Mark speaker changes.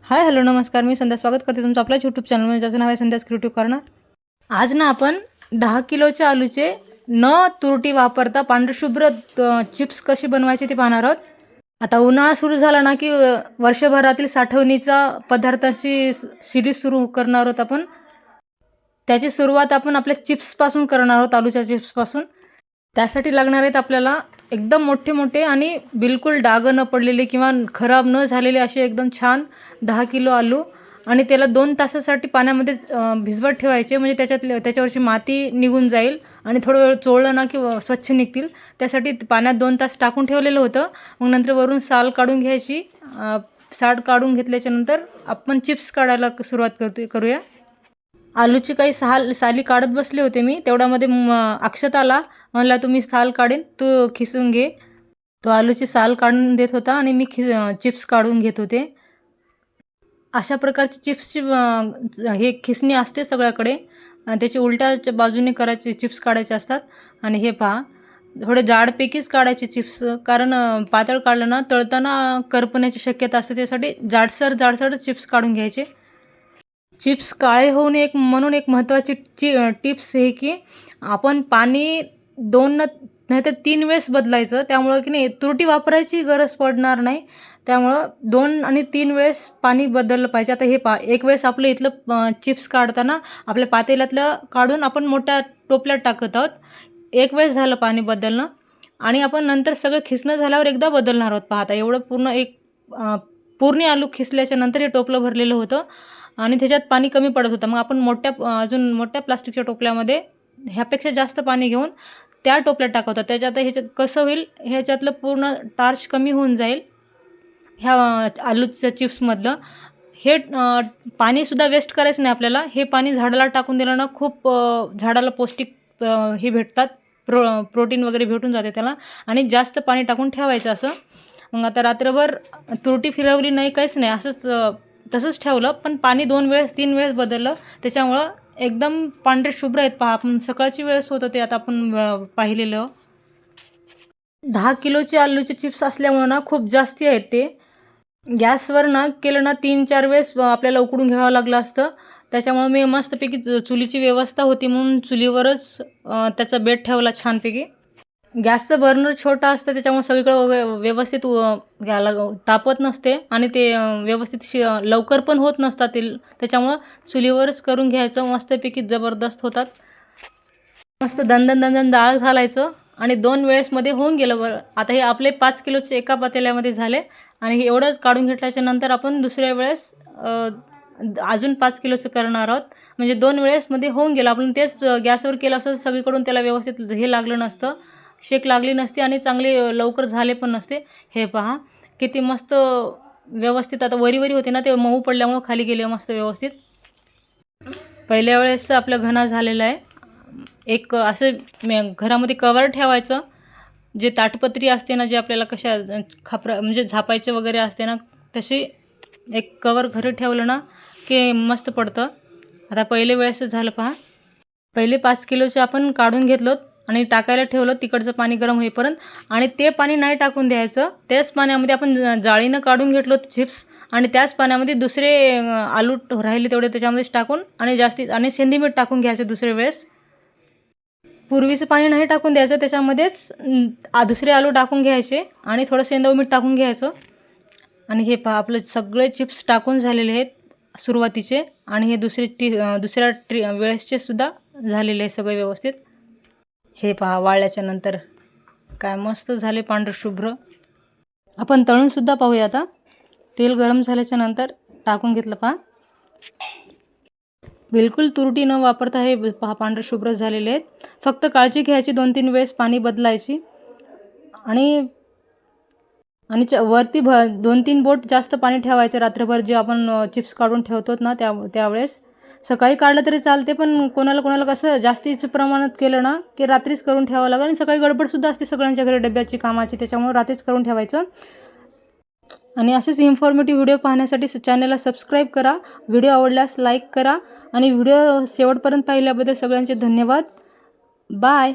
Speaker 1: Hi hello नमस्कार, मी संध्या स्वागत करते तुमचं आपल्या यूट्यूब चॅनलमध्ये, ज्याचं नाव आहे संध्यास क्रिएटिव्ह कॉर्नर। आज ना आपण 10 किलोच्या आलूचे न तुरटी वापरता पांढरशुभ्र चिप्स कशी बनवायचे ते पाहणार आहोत। आता उन्हाळा सुरू झाला ना की वर्षभरातील साठवणीचा पदार्थाची सिरीज सुरू करणार आहोत आपण। त्याची सुरुवात आपण आपल्या चिप्सपासून करणार आहोत, आलूच्या चिप्सपासून। त्यासाठी लागणार आहेत आपल्याला एकदम मोठे मोठे आणि बिलकुल डाग न पडलेले किंवा खराब न झालेले असे एकदम छान 10 किलो आलू, आणि त्याला 2 तासासाठी पाण्यामध्ये भिजवत ठेवायचे, म्हणजे त्याच्यावरची माती निघून जाईल आणि थोडं वेळ चोळलं ना की स्वच्छ निघतील। त्यासाठी पाण्यात 2 तास टाकून ठेवलेलं होतं। मग नंतर वरून साल काढून घ्यायची। साल काढून घेतल्याच्यानंतर आपण चिप्स काढायला सुरुवात करूया। आलूची काही साली काढत बसले होते मी, तेवढ्यामध्ये अक्षत आला। म्हणला तुम्ही साल काढेन, तू खिसून घे। तो आलूची साल काढून देत होता आणि मी चिप्स काढून घेत होते। अशा प्रकारची चिप्सची हे खिसणी असते सगळ्याकडे, त्याची उलट्या बाजूने करायचे चिप्स काढायचे असतात। आणि हे पहा, थोडे जाडपैकीच काढायचे चिप्स, कारण पातळ काढलं ना तळताना करपण्याची शक्यता असते। त्यासाठी जाडसरच चिप्स काढून घ्यायचे। चिप्स काळे होऊ नये म्हणून एक महत्त्वाची टिप्स आहे की आपण पाणी 2 नाहीतर 3 वेळेस बदलायचं। त्यामुळं की नाही तुरटी वापरायची गरज पडणार नाही। त्यामुळं 2 आणि 3 वेळेस पाणी बदललं पाहिजे। आता हे पहा, एक वेळेस आपलं इथलं चिप्स काढताना आपल्या पातेल्यातलं काढून आपण मोठ्या टोपल्यात टाकत आहोत। एक वेळेस झालं पाणी बदलणं, आणि आपण नंतर सगळं खिसणं झाल्यावर एकदा बदलणार आहोत। पहा, आता एवढं पूर्ण आलू खिसल्याच्या नंतर हे टोपलं भरलेलं होतं आणि त्याच्यात पाणी कमी पडत होतं। मग आपण अजून मोठ्या प्लास्टिकच्या टोपल्यामध्ये ह्यापेक्षा जास्त पाणी घेऊन त्या टोपल्यात टाकवतात। त्याच्यात ह्याच्यात कसं होईल, ह्याच्यातलं पूर्ण टार्च कमी होऊन जाईल ह्या आलूच्या चिप्समधलं। हे पाणीसुद्धा वेस्ट करायचं नाही आपल्याला। हे पाणी झाडाला टाकून दिलं ना, खूप झाडाला पौष्टिक हे भेटतात, प्रोटीन वगैरे भेटून जाते त्याला। आणि जास्त पाणी टाकून ठेवायचं असं। मग आता रात्रभर तुरटी फिरवली नाही, काहीच नाही, असंच तसंच ठेवलं, पण पाणी 2 वेळेस 3 वेळेस बदललं। त्याच्यामुळं एकदम पांढरे शुभ्र आहेत। पहा, आपण सकाळची वेळेस होतं ते, आता आपण पाहिलेलं 10 किलोचे आलूचे चिप्स असल्यामुळं ना खूप जास्ती आहेत ते। गॅसवर ना केलं ना 3-4 वेळेस आपल्याला उकडून घ्यावं लागलं असतं। त्याच्यामुळं मी मस्तपैकी चुलीची व्यवस्था होती म्हणून चुलीवरच त्याचा बेत ठेवला छानपैकी। गॅसचं बर्नर छोटं असतं, त्याच्यामुळे सगळीकडं व्यवस्थित तापत नसते आणि ते व्यवस्थित लवकर पण होत नसतात ते। त्याच्यामुळं चुलीवरच करून घ्यायचं, मस्तपैकी जबरदस्त होतात। मस्त दणदण डाळ घालायचं आणि 2 वेळेसमध्ये होऊन गेलं बरं। आता हे आपले 5 किलोचे एका पातेल्यामध्ये झाले, आणि हे एवढंच काढून घेतल्याच्या नंतर आपण दुसऱ्या वेळेस अजून 5 किलोचं करणार आहोत। म्हणजे 2 वेळेसमध्ये होऊन गेलं। आपण तेच गॅसवर केलं असतं सगळीकडून त्याला व्यवस्थित हे लागलं नसतं, शेक लागली नसती आणि चांगले लवकर झाले पण नसते। हे पहा किती मस्त व्यवस्थित, आता वरी होते ना, ते मऊ पडल्यामुळं खाली गेले मस्त व्यवस्थित। पहिल्या वेळेस आपलं घना झालेलं आहे। एक असं घरामध्ये कवर ठेवायचं, जे ताटपत्री असते ना, जे आपल्याला कशा म्हणजे झापायचे वगैरे असते ना, तशी एक कवर घरी ठेवलं ना की मस्त पडतं। आता पहिले वेळेस झालं पहा, पहिले 5 किलोचे आपण काढून घेतलं आणि टाकायला ठेवलं तिकडचं पाणी गरम होईपर्यंत, आणि ते पाणी नाही टाकून द्यायचं। त्याच पाण्यामध्ये आपण जाळीनं काढून घेतलो चिप्स, आणि त्याच पाण्यामध्ये दुसरे आलू राहिले तेवढे त्याच्यामध्येच टाकून आणि सेंधी मीठ टाकून घ्यायचं दुसऱ्या वेळेस। पूर्वीचं पाणी नाही टाकून द्यायचं, त्याच्यामध्येच दुसरे आलू टाकून घ्यायचे आणि थोडं सेंधव मीठ टाकून घ्यायचं। आणि हे पहा, आपले सगळे चिप्स टाकून झालेले आहेत सुरुवातीचे, आणि हे दुसऱ्या वेळेसचे सुद्धा झालेले आहे सगळे व्यवस्थित। हे पहा, वाळल्याच्या नंतर काय मस्त झाले पांढरे शुभ्र। आपण तळून सुद्धा पाहूया। आता तेल गरम झाल्याच्या नंतर टाकून घेतलं पहा, बिलकुल तुरटी न वापरता हे पहा पांढरे शुभ्र झालेले आहेत। फक्त काळजी घ्यायची, 2-3 वेळेस पाणी बदलायची, आणि वरती 2-3 बोट जास्त पाणी ठेवायचं रात्रभर, जे आपण चिप्स काढून ठेवतो ना त्यावेळेस। सकाळी काढलं तरी चालते, पण कोणाला कसं जास्तीचं प्रमाणात केलं ना की रात्रीच करून ठेवावं लागेल, आणि सकाळी गडबडसुद्धा असते सगळ्यांच्या घरी डब्याची, कामाची, त्याच्यामुळे रात्रीच करून ठेवायचं। आणि असेच इन्फॉर्मेटिव्ह व्हिडिओ पाहण्यासाठी चॅनलला सबस्क्राईब करा, व्हिडिओ आवडल्यास लाईक करा, आणि व्हिडिओ शेवटपर्यंत पाहिल्याबद्दल सगळ्यांचे धन्यवाद। बाय।